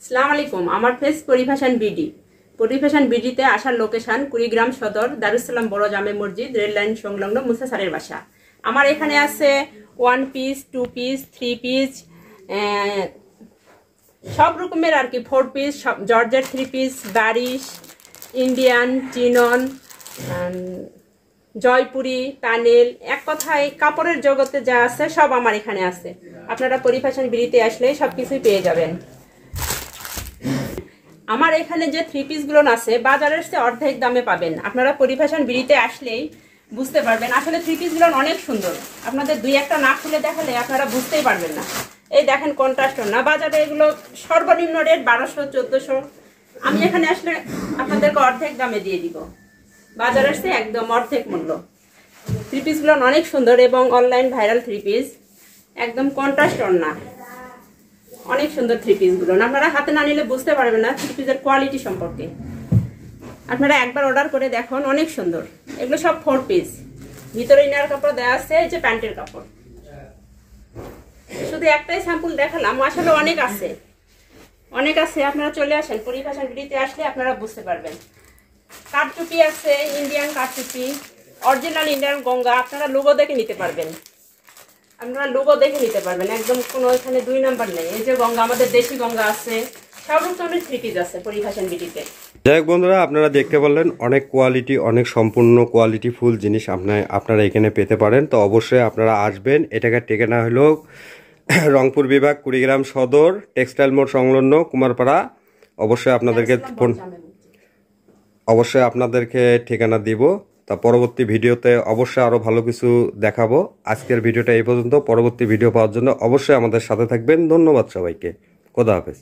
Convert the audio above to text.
আসসালামু আলাইকুম। আমার পেজ পরিফ্যাশন বিডি। পরিফ্যাশন বিডিতে আসার লোকেশন কুড়িগ্রাম সদর, দারুসালাম বড় জামে মসজিদ, রেল লাইন সংলগ্ন, মুসা স্যারের বাসা। আমার এখানে আছে 1 পিস, 2 পিস, 3 পিস, সব রকমের আর কি, 4 পিস, জর্জেট 3 পিস, বারিশ, ইন্ডিয়ান, চিনন, জয়পুরি, তানেল, এক কথায় কাপড়ের জগতে যা আছে সব আমার এখানে আছে। আপনারা পরিফ্যাশন বিডিতে আসলে সব কিছুই পেয়ে যাবেন। আমার এখানে যে 3 পিসগুলো আছে বাজারের চেয়ে অর্ধেক দামে পাবেন। আপনারা পরিফ্যাশন বিডিতে আসলেই বুঝতে পারবেন। আসলে 3 পিসগুলো অনেক সুন্দর। আপনাদের দুই একটা না খুলে দেখালে আপনারা বুঝতেই পারবেন না। এই দেখেন, কন্ট্রাস্ট না, বাজারে এগুলো সর্বনিম্ন রেট 1200-1400। আমি এখানে আসলে আপনাদেরকে অর্ধেক দামে দিয়ে দিব, বাজারের চেয়ে একদম অর্ধেক মূল্য। 3 পিসগুলো অনেক সুন্দর এবং অনলাইন ভাইরাল 3 পিস, একদম কন্ট্রাস্ট না, অনেক সুন্দর 3 পিসগুলো। আপনারা হাতে না নিলে বুঝতে পারবেন না 3 পিসের কোয়ালিটি সম্পর্কে। আপনারা একবার অর্ডার করে দেখুন, অনেক সুন্দর। এগুলো সব 4 পিস, ভিতরে ইনার কাপড় দেওয়া আছে, এই যে প্যান্টের কাপড়। শুধু একটাই স্যাম্পল দেখালাম, আসলে অনেক আছে, অনেক আছে। আপনারা চলে আসেন, পরিফ্যাশন বিডিতে আসলে আপনারা বুঝতে পারবেন। কাঠটুপি আছে, ইন্ডিয়ান কাঠটুপি, অরিজিনাল ইন্ডিয়ান গঙ্গা। আপনারা লোগো দেখে নিতে পারবেন, আপনারা লোগো দেখে নিতে পারবেন, একদম কোনো এখানে 2 নাম্বার নেই। এই যে গঙ্গা, আমাদের দেশি গঙ্গা আছে, সব রকমের 3 পিস আছে পরিফ্যাশন বিডিতে। যাই হোক বন্ধুরা, আপনারা দেখতে পারলেন অনেক কোয়ালিটি, অনেক সম্পূর্ণ কোয়ালিটি ফুল জিনিস আপনারা এখানে পেতে পারেন। তো অবশ্যই আপনারা আসবেন। এটাকে ঠিকানা হলো রংপুর বিভাগ, কুড়িগ্রাম সদর, টেক্সটাইল মোড় সংলগ্ন, কুমারপাড়া। অবশ্যই আপনাদেরকে ঠিকানা দিব। তা পরবর্তী ভিডিওতে অবশ্যই আরও ভালো কিছু দেখাবো। আজকের ভিডিওটা এই পর্যন্ত। পরবর্তী ভিডিও পাওয়ার জন্য অবশ্যই আমাদের সাথে থাকবেন। ধন্যবাদ সবাইকে। খোদা হাফেজ।